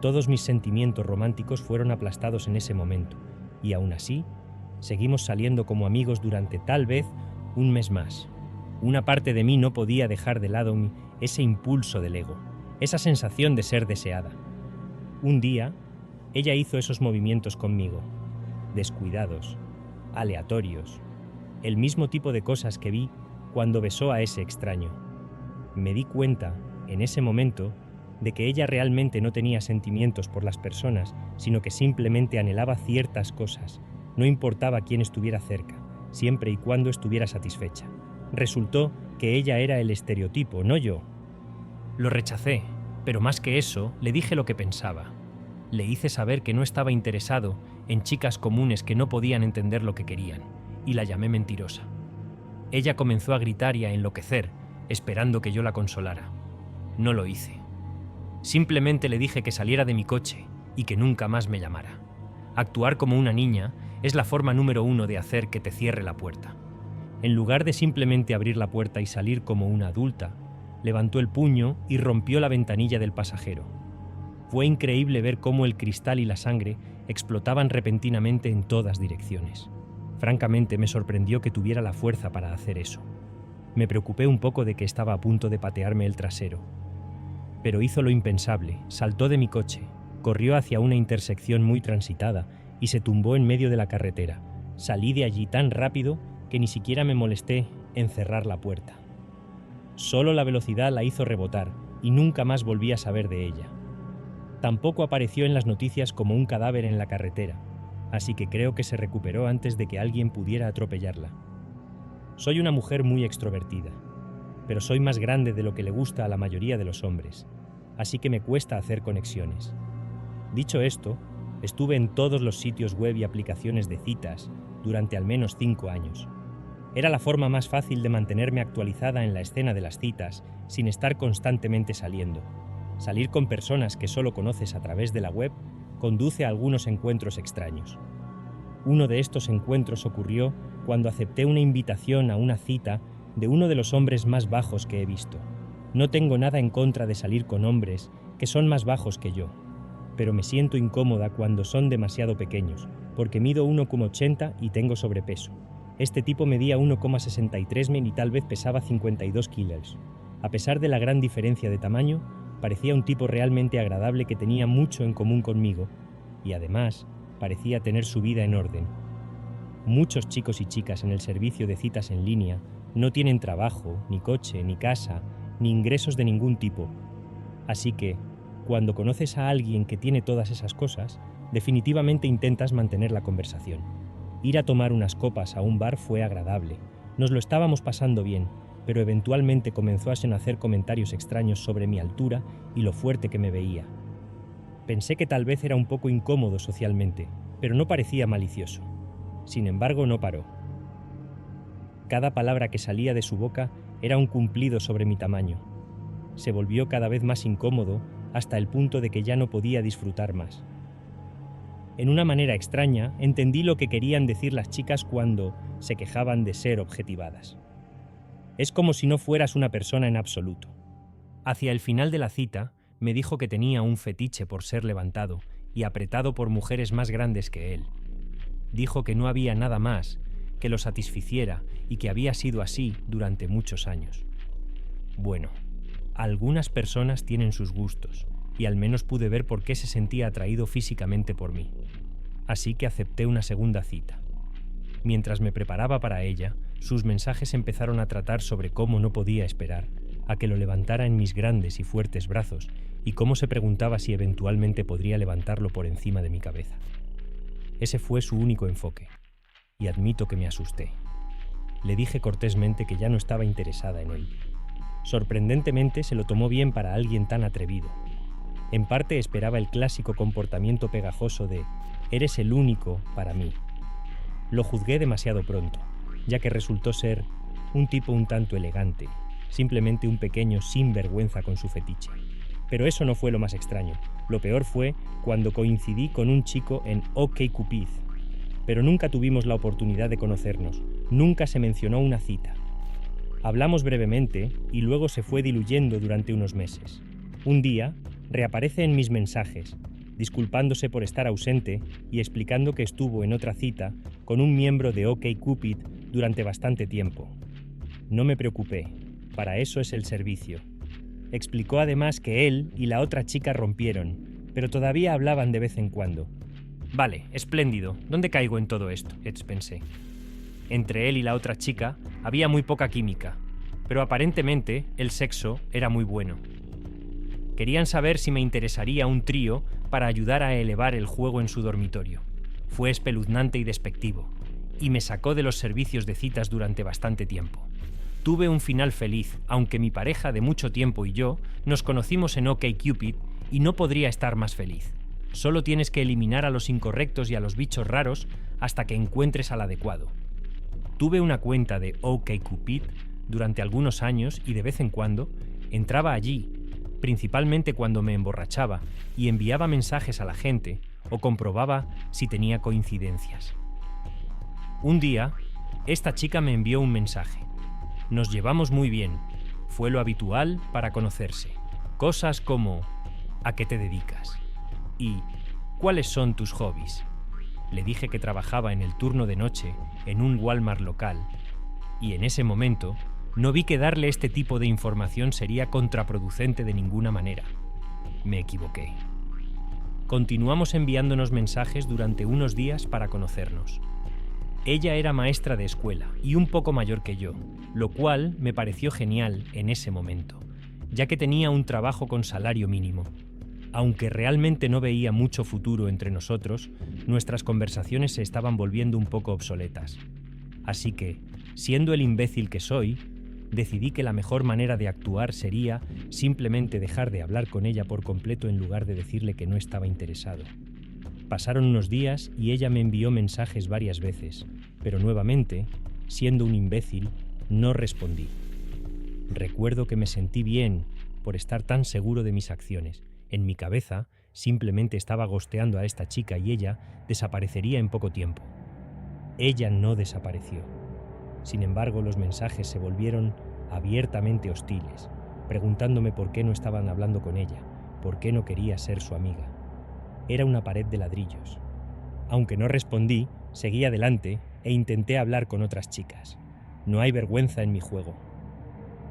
Todos mis sentimientos románticos fueron aplastados en ese momento, y aún así, seguimos saliendo como amigos durante tal vez un mes más. Una parte de mí no podía dejar de lado ese impulso del ego, esa sensación de ser deseada. Un día, ella hizo esos movimientos conmigo, descuidados, aleatorios, el mismo tipo de cosas que vi cuando besó a ese extraño. Me di cuenta, en ese momento, de que ella realmente no tenía sentimientos por las personas, sino que simplemente anhelaba ciertas cosas. No importaba quién estuviera cerca, siempre y cuando estuviera satisfecha. Resultó que ella era el estereotipo, no yo. Lo rechacé, pero más que eso, le dije lo que pensaba. Le hice saber que no estaba interesado en chicas comunes que no podían entender lo que querían, y la llamé mentirosa. Ella comenzó a gritar y a enloquecer, esperando que yo la consolara. No lo hice. Simplemente le dije que saliera de mi coche y que nunca más me llamara. Actuar como una niña es la forma número 1 de hacer que te cierre la puerta. En lugar de simplemente abrir la puerta y salir como una adulta, levantó el puño y rompió la ventanilla del pasajero. Fue increíble ver cómo el cristal y la sangre explotaban repentinamente en todas direcciones. Francamente, me sorprendió que tuviera la fuerza para hacer eso. Me preocupé un poco de que estaba a punto de patearme el trasero. Pero hizo lo impensable, saltó de mi coche, Corrió hacia una intersección muy transitada y se tumbó en medio de la carretera. Salí de allí tan rápido que ni siquiera me molesté en cerrar la puerta. Solo la velocidad la hizo rebotar y nunca más volví a saber de ella. Tampoco apareció en las noticias como un cadáver en la carretera, así que creo que se recuperó antes de que alguien pudiera atropellarla. Soy una mujer muy extrovertida, pero soy más grande de lo que le gusta a la mayoría de los hombres, así que me cuesta hacer conexiones. Dicho esto, estuve en todos los sitios web y aplicaciones de citas durante al menos 5 años. Era la forma más fácil de mantenerme actualizada en la escena de las citas sin estar constantemente saliendo. Salir con personas que solo conoces a través de la web conduce a algunos encuentros extraños. Uno de estos encuentros ocurrió cuando acepté una invitación a una cita de uno de los hombres más bajos que he visto. No tengo nada en contra de salir con hombres que son más bajos que yo, pero me siento incómoda cuando son demasiado pequeños, porque mido 1,80 y tengo sobrepeso. Este tipo medía 1,63 y tal vez pesaba 52 kilos. A pesar de la gran diferencia de tamaño, parecía un tipo realmente agradable que tenía mucho en común conmigo y además parecía tener su vida en orden. Muchos chicos y chicas en el servicio de citas en línea no tienen trabajo, ni coche, ni casa, ni ingresos de ningún tipo. Así que, cuando conoces a alguien que tiene todas esas cosas, definitivamente intentas mantener la conversación. Ir a tomar unas copas a un bar fue agradable. Nos lo estábamos pasando bien, pero eventualmente comenzó a hacer comentarios extraños sobre mi altura y lo fuerte que me veía. Pensé que tal vez era un poco incómodo socialmente, pero no parecía malicioso. Sin embargo, no paró. Cada palabra que salía de su boca era un cumplido sobre mi tamaño. Se volvió cada vez más incómodo hasta el punto de que ya no podía disfrutar más. En una manera extraña, entendí lo que querían decir las chicas cuando se quejaban de ser objetivadas. Es como si no fueras una persona en absoluto. Hacia el final de la cita, me dijo que tenía un fetiche por ser levantado y apretado por mujeres más grandes que él. Dijo que no había nada más que lo satisficiera y que había sido así durante muchos años. Bueno, algunas personas tienen sus gustos, y al menos pude ver por qué se sentía atraído físicamente por mí. Así que acepté una segunda cita. Mientras me preparaba para ella, sus mensajes empezaron a tratar sobre cómo no podía esperar a que lo levantara en mis grandes y fuertes brazos y cómo se preguntaba si eventualmente podría levantarlo por encima de mi cabeza. Ese fue su único enfoque, y admito que me asusté. Le dije cortésmente que ya no estaba interesada en él. Sorprendentemente se lo tomó bien para alguien tan atrevido. En parte esperaba el clásico comportamiento pegajoso de «eres el único para mí». Lo juzgué demasiado pronto, ya que resultó ser un tipo un tanto elegante, simplemente un pequeño sinvergüenza con su fetiche. Pero eso no fue lo más extraño. Lo peor fue cuando coincidí con un chico en OkCupid. Pero nunca tuvimos la oportunidad de conocernos, nunca se mencionó una cita. Hablamos brevemente y luego se fue diluyendo durante unos meses. Un día, reaparece en mis mensajes, disculpándose por estar ausente y explicando que estuvo en otra cita con un miembro de OkCupid durante bastante tiempo. No me preocupé, para eso es el servicio. Explicó además que él y la otra chica rompieron, pero todavía hablaban de vez en cuando. Vale, espléndido, ¿dónde caigo en todo esto?, pensé. Entre él y la otra chica había muy poca química, pero aparentemente el sexo era muy bueno. Querían saber si me interesaría un trío para ayudar a elevar el juego en su dormitorio. Fue espeluznante y despectivo, y me sacó de los servicios de citas durante bastante tiempo. Tuve un final feliz, aunque mi pareja de mucho tiempo y yo nos conocimos en OkCupid y no podría estar más feliz. Solo tienes que eliminar a los incorrectos y a los bichos raros hasta que encuentres al adecuado. Tuve una cuenta de OkCupid durante algunos años y de vez en cuando entraba allí, principalmente cuando me emborrachaba, y enviaba mensajes a la gente o comprobaba si tenía coincidencias. Un día, esta chica me envió un mensaje. Nos llevamos muy bien. Fue lo habitual para conocerse. Cosas como ¿a qué te dedicas? Y ¿cuáles son tus hobbies? Le dije que trabajaba en el turno de noche en un Walmart local, y en ese momento no vi que darle este tipo de información sería contraproducente de ninguna manera. Me equivoqué. Continuamos enviándonos mensajes durante unos días para conocernos. Ella era maestra de escuela y un poco mayor que yo, lo cual me pareció genial en ese momento, ya que tenía un trabajo con salario mínimo. Aunque realmente no veía mucho futuro entre nosotros, nuestras conversaciones se estaban volviendo un poco obsoletas. Así que, siendo el imbécil que soy, decidí que la mejor manera de actuar sería simplemente dejar de hablar con ella por completo en lugar de decirle que no estaba interesado. Pasaron unos días y ella me envió mensajes varias veces, pero nuevamente, siendo un imbécil, no respondí. Recuerdo que me sentí bien por estar tan seguro de mis acciones. En mi cabeza, simplemente estaba ghosteando a esta chica y ella desaparecería en poco tiempo. Ella no desapareció. Sin embargo, los mensajes se volvieron abiertamente hostiles, preguntándome por qué no estaban hablando con ella, por qué no quería ser su amiga. Era una pared de ladrillos. Aunque no respondí, seguí adelante e intenté hablar con otras chicas. No hay vergüenza en mi juego.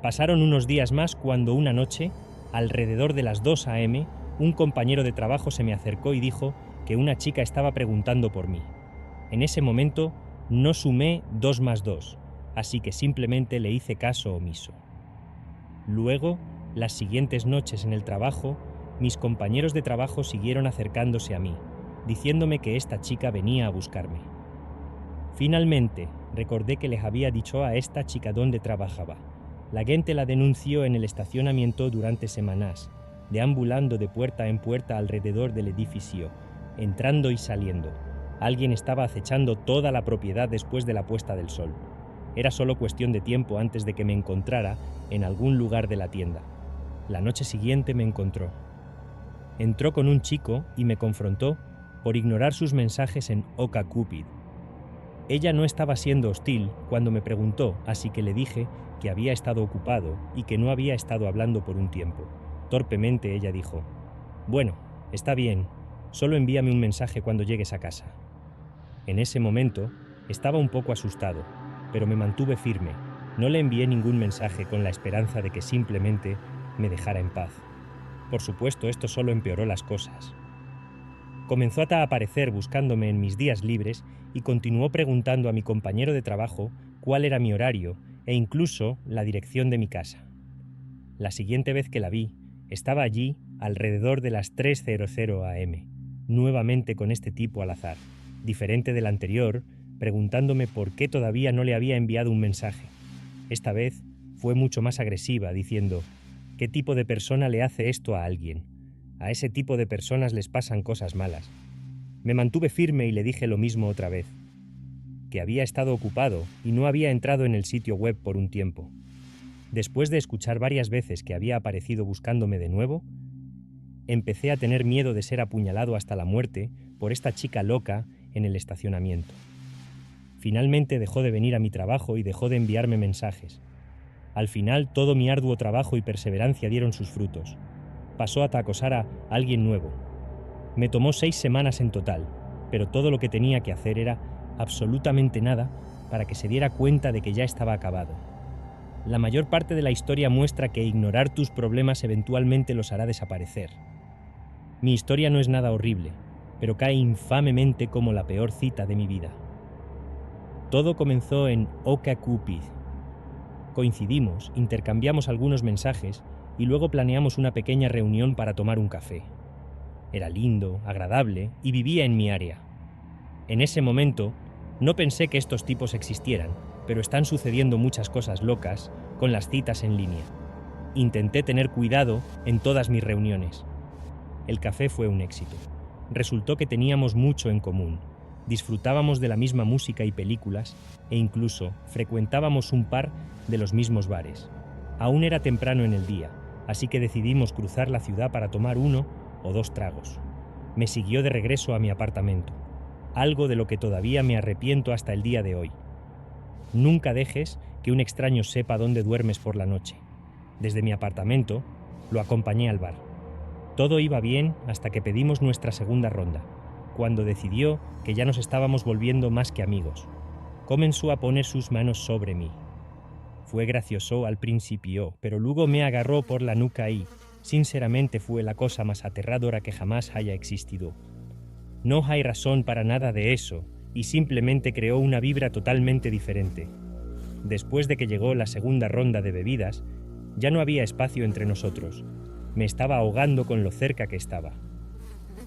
Pasaron unos días más cuando una noche, alrededor de las 2 a.m., un compañero de trabajo se me acercó y dijo que una chica estaba preguntando por mí. En ese momento no sumé 2 más 2, así que simplemente le hice caso omiso. Luego, las siguientes noches en el trabajo, mis compañeros de trabajo siguieron acercándose a mí, diciéndome que esta chica venía a buscarme. Finalmente, recordé que les había dicho a esta chica dónde trabajaba. La gente la denunció en el estacionamiento durante semanas, deambulando de puerta en puerta alrededor del edificio, entrando y saliendo. Alguien estaba acechando toda la propiedad después de la puesta del sol. Era solo cuestión de tiempo antes de que me encontrara en algún lugar de la tienda. La noche siguiente me encontró. Entró con un chico y me confrontó por ignorar sus mensajes en OkCupid. Ella no estaba siendo hostil cuando me preguntó, así que le dije que había estado ocupado y que no había estado hablando por un tiempo. Torpemente ella dijo: «Bueno, está bien, solo envíame un mensaje cuando llegues a casa». En ese momento estaba un poco asustado, pero me mantuve firme. No le envié ningún mensaje con la esperanza de que simplemente me dejara en paz. Por supuesto, esto solo empeoró las cosas. Comenzó a aparecer buscándome en mis días libres y continuó preguntando a mi compañero de trabajo cuál era mi horario e incluso la dirección de mi casa. La siguiente vez que la vi, estaba allí alrededor de las 3:00 a.m., nuevamente con este tipo al azar, diferente del anterior, preguntándome por qué todavía no le había enviado un mensaje. Esta vez fue mucho más agresiva, diciendo: «¿Qué tipo de persona le hace esto a alguien? A ese tipo de personas les pasan cosas malas». Me mantuve firme y le dije lo mismo otra vez, que había estado ocupado y no había entrado en el sitio web por un tiempo. Después de escuchar varias veces que había aparecido buscándome de nuevo, empecé a tener miedo de ser apuñalado hasta la muerte por esta chica loca en el estacionamiento. Finalmente dejó de venir a mi trabajo y dejó de enviarme mensajes. Al final, todo mi arduo trabajo y perseverancia dieron sus frutos. Pasó a acosar a alguien nuevo. Me tomó 6 semanas en total, pero todo lo que tenía que hacer era absolutamente nada para que se diera cuenta de que ya estaba acabado. La mayor parte de la historia muestra que ignorar tus problemas eventualmente los hará desaparecer. Mi historia no es nada horrible, pero cae infamemente como la peor cita de mi vida. Todo comenzó en OkCupid. Coincidimos, intercambiamos algunos mensajes y luego planeamos una pequeña reunión para tomar un café. Era lindo, agradable y vivía en mi área. En ese momento, no pensé que estos tipos existieran, pero están sucediendo muchas cosas locas con las citas en línea. Intenté tener cuidado en todas mis reuniones. El café fue un éxito. Resultó que teníamos mucho en común. Disfrutábamos de la misma música y películas e incluso frecuentábamos un par de los mismos bares. Aún era temprano en el día, así que decidimos cruzar la ciudad para tomar 1 o 2 tragos. Me siguió de regreso a mi apartamento, algo de lo que todavía me arrepiento hasta el día de hoy. Nunca dejes que un extraño sepa dónde duermes por la noche. Desde mi apartamento, lo acompañé al bar. Todo iba bien hasta que pedimos nuestra segunda ronda, cuando decidió que ya nos estábamos volviendo más que amigos. Comenzó a poner sus manos sobre mí. Fue gracioso al principio, pero luego me agarró por la nuca y, sinceramente fue la cosa más aterradora que jamás haya existido. No hay razón para nada de eso, y simplemente creó una vibra totalmente diferente. Después de que llegó la segunda ronda de bebidas, ya no había espacio entre nosotros. Me estaba ahogando con lo cerca que estaba.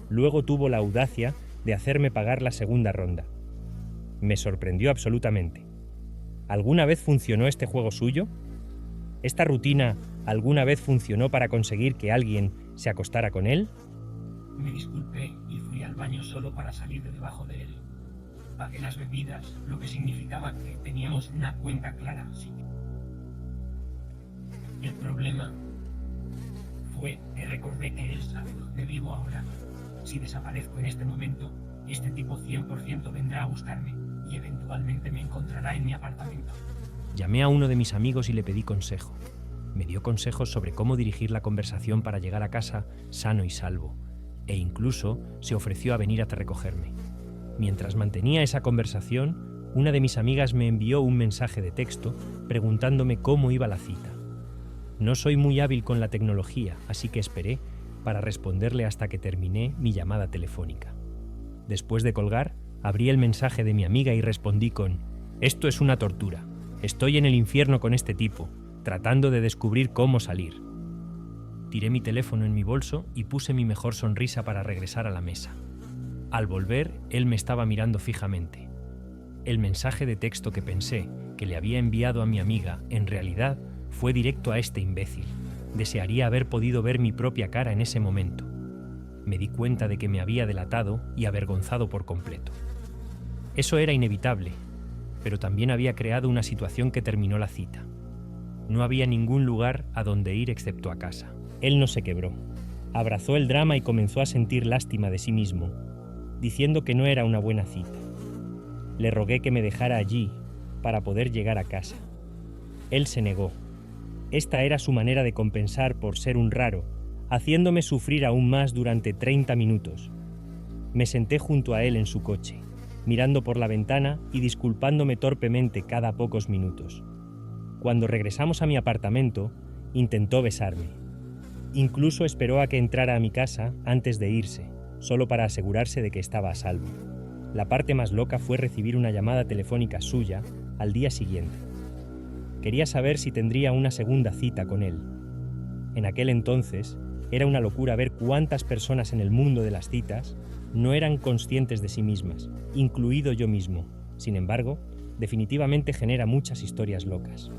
Luego tuvo la audacia de hacerme pagar la segunda ronda. Me sorprendió absolutamente. ¿Alguna vez funcionó este juego suyo? ¿Esta rutina alguna vez funcionó para conseguir que alguien se acostara con él? Me disculpé y fui al baño solo para salir de debajo de él. Pagué las bebidas, lo que significaba que teníamos una cuenta clara, sí. El problema fue que recordé que él sabe dónde vivo ahora. Si desaparezco en este momento, este tipo 100% vendrá a buscarme y eventualmente me encontrará en mi apartamento. Llamé a uno de mis amigos y le pedí consejo. Me dio consejos sobre cómo dirigir la conversación para llegar a casa sano y salvo, e incluso se ofreció a venir hasta recogerme. Mientras mantenía esa conversación, una de mis amigas me envió un mensaje de texto preguntándome cómo iba la cita. No soy muy hábil con la tecnología, así que esperé para responderle hasta que terminé mi llamada telefónica. Después de colgar, abrí el mensaje de mi amiga y respondí con: «Esto es una tortura. Estoy en el infierno con este tipo, tratando de descubrir cómo salir». Tiré mi teléfono en mi bolso y puse mi mejor sonrisa para regresar a la mesa. Al volver, él me estaba mirando fijamente. El mensaje de texto que pensé que le había enviado a mi amiga, en realidad, fue directo a este imbécil. Desearía haber podido ver mi propia cara en ese momento. Me di cuenta de que me había delatado y avergonzado por completo. Eso era inevitable, pero también había creado una situación que terminó la cita. No había ningún lugar a donde ir excepto a casa. Él no se quebró. Abrazó el drama y comenzó a sentir lástima de sí mismo, diciendo que no era una buena cita. Le rogué que me dejara allí para poder llegar a casa. Él se negó. Esta era su manera de compensar por ser un raro, haciéndome sufrir aún más durante 30 minutos. Me senté junto a él en su coche, mirando por la ventana y disculpándome torpemente cada pocos minutos. Cuando regresamos a mi apartamento, intentó besarme. Incluso esperó a que entrara a mi casa antes de irse, solo para asegurarse de que estaba a salvo. La parte más loca fue recibir una llamada telefónica suya al día siguiente. Quería saber si tendría una segunda cita con él. En aquel entonces, era una locura ver cuántas personas en el mundo de las citas no eran conscientes de sí mismas, incluido yo mismo. Sin embargo, definitivamente genera muchas historias locas.